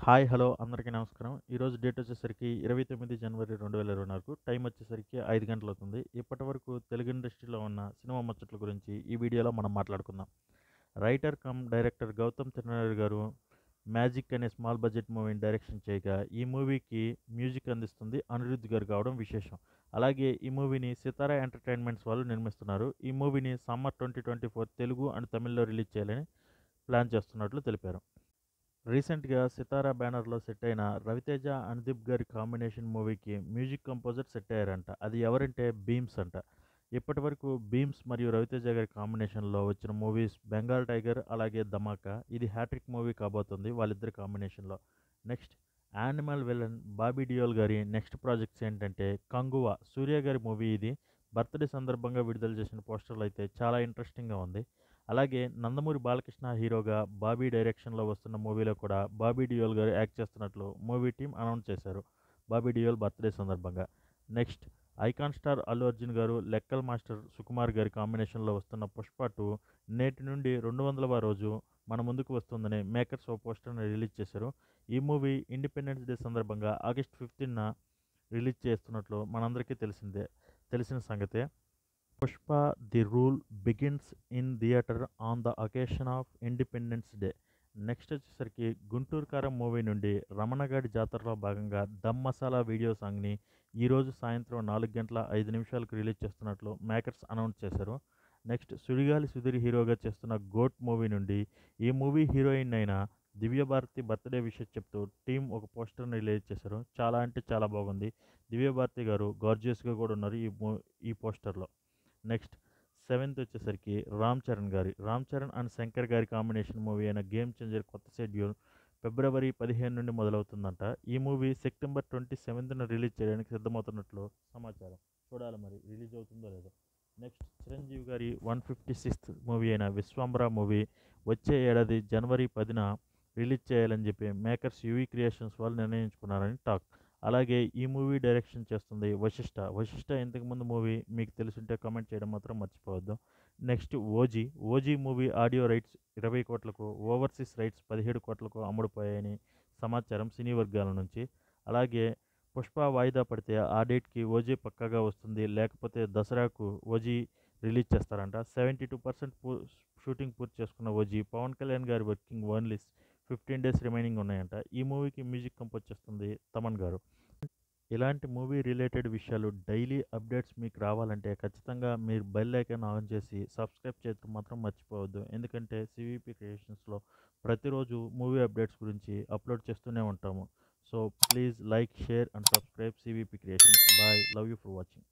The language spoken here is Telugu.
హాయ్ హలో అందరికీ నమస్కారం. ఈరోజు డేట్ వచ్చేసరికి 29 జనవరి 2024 టైం వచ్చేసరికి 5 గంటలవుతుంది. ఇప్పటి వరకు తెలుగు ఇండస్ట్రీలో ఉన్న సినిమా ముచ్చట్ల గురించి ఈ వీడియోలో మనం మాట్లాడుకుందాం. Writer come director Gautam Chinnarayudu garu magic అనే స్మాల్ బడ్జెట్ మూవీని డైరెక్షన్ చేయగా ఈ మూవీకి మ్యూజిక్ అందిస్తుంది అనిరుద్ధ్ గారు కావడం విశేషం. అలాగే ఈ మూవీని సితారా ఎంటర్టైన్మెంట్స్ వాళ్ళు నిర్మిస్తున్నారు. ఈ మూవీని సమ్మర్ 2024 తెలుగు అండ్ తమిళ్లో రిలీజ్ చేయాలని ప్లాన్ చేస్తున్నట్లు తెలిపారు. రీసెంట్గా సితారా బ్యానర్లో సెట్ అయిన రవితేజ అనుదీప్ గారి కాంబినేషన్ మూవీకి మ్యూజిక్ కంపోజర్ సెట్ అయ్యారంట. అది ఎవరంటే బీమ్స్ అంట. ఇప్పటి వరకు బీమ్స్ మరియు రవితేజ గారి కాంబినేషన్లో వచ్చిన మూవీస్ బెంగాల్ టైగర్ అలాగే ధమాకా. ఇది హ్యాట్రిక్ మూవీ కాబోతుంది వాళ్ళిద్దరి కాంబినేషన్లో. Next animal villain Bobby Deol గారి నెక్స్ట్ ప్రాజెక్ట్స్ ఏంటంటే కంగువా సూర్య గారి మూవీ. ఇది బర్త్డే సందర్భంగా విడుదల చేసిన పోస్టర్లు అయితే చాలా ఇంట్రెస్టింగ్గా ఉంది. అలాగే నందమూరి బాలకృష్ణ హీరోగా బాబీ డైరెక్షన్లో వస్తున్న మూవీలో కూడా బాబీ డియోల్ గారు యాక్ట్ చేస్తున్నట్లు మూవీ టీం అనౌన్స్ చేశారు బాబీ డియోల్ బర్త్డే సందర్భంగా. Next icon star Allu Arjun గారు లెక్కల్ మాస్టర్ సుకుమార్ గారి కాంబినేషన్లో వస్తున్న పుష్ప 2 నేటి నుండి 200వ రోజు మన ముందుకు వస్తుందని మేకర్స్ ఓ పోస్టర్ని రిలీజ్ చేశారు. ఈ మూవీ ఇండిపెండెన్స్ డే సందర్భంగా ఆగస్ట్ 15న రిలీజ్ చేస్తున్నట్లు మనందరికీ తెలిసిన సంగతే. Pushpa the rule begins in theatre on the occasion of independence day. Next వచ్చేసరికి గుంటూరు కారం మూవీ నుండి రమణగాడి జాతరలో భాగంగా దమ్ మసాలా వీడియో సాంగ్ని ఈరోజు సాయంత్రం 4:05 రిలీజ్ చేస్తున్నట్లు మేకర్స్ అనౌన్స్ చేశారు. నెక్స్ట్ సుడిగాలి సుధీర్ హీరోగా చేస్తున్న గోట్ మూవీ నుండి ఈ మూవీ హీరోయిన్ అయిన దివ్యభారతి బర్త్డే విషయం చెప్తూ టీం ఒక పోస్టర్ని రిలీజ్ చేశారు. చాలా అంటే చాలా బాగుంది. దివ్యభారతి గారు గార్జియస్గా కూడా ఉన్నారు ఈ పోస్టర్లో. నెక్స్ట్ 7th వచ్చేసరికి రామ్ చరణ్ అండ్ శంకర్ గారి కాంబినేషన్ మూవీ అయిన గేమ్ చేంజర్ కొత్త షెడ్యూల్ ఫిబ్రవరి 15 నుండి మొదలవుతుందంట. ఈ మూవీ సెప్టెంబర్ 27న రిలీజ్ చేయడానికి సిద్ధమవుతున్నట్లు సమాచారం. చూడాలి మరి రిలీజ్ అవుతుందో లేదో. నెక్స్ట్ చిరంజీవి గారి 156th మూవీ అయిన విశ్వంబర మూవీ వచ్చే ఏడాది జనవరి 10న రిలీజ్ చేయాలని చెప్పి మేకర్స్ యూవీ క్రియేషన్స్ వాళ్ళు నిర్ణయించుకున్నారని టాక్. అలాగే ఈ మూవీ డైరెక్షన్ చేస్తుంది వశిష్ఠ ఇంతకుముందు మూవీ మీకు తెలుసుంటే కామెంట్ చేయడం మాత్రం మర్చిపోవద్దు. Next OG movie audio rights 20 కోట్లకు ఓవర్సీస్ రైట్స్ 17 కోట్లకు అమ్ముడుపోయాయని సమాచారం సినీ వర్గాల నుంచి. అలాగే పుష్ప వాయిదా పడితే ఆ డేట్కి ఓజీ పక్కాగా వస్తుంది, లేకపోతే దసరాకు ఓజీ రిలీజ్ చేస్తారంట. 72% షూటింగ్ పూర్తి చేసుకున్న ఓజీ పవన్ కళ్యాణ్ గారి వర్కింగ్ ఓన్లీ 15 డేస్ రిమైనింగ్ ఉన్నాయంట. ఈ మూవీకి మ్యూజిక్ కంపోజ్ చేస్తుంది తమన్ గారు. ఇలాంటి మూవీ రిలేటెడ్ విషయాలు డైలీ అప్డేట్స్ మీకు రావాలంటే ఖచ్చితంగా మీరు బెల్ ఐకాన్ ఆన్ చేసి సబ్స్క్రైబ్ చేయడం మాత్రం మర్చిపోవద్దు. ఎందుకంటే సివిపి క్రియేషన్స్లో ప్రతిరోజు మూవీ అప్డేట్స్ గురించి అప్లోడ్ చేస్తూనే ఉంటాము. So please like, share and subscribe CVP creations. Bye, love you for watching.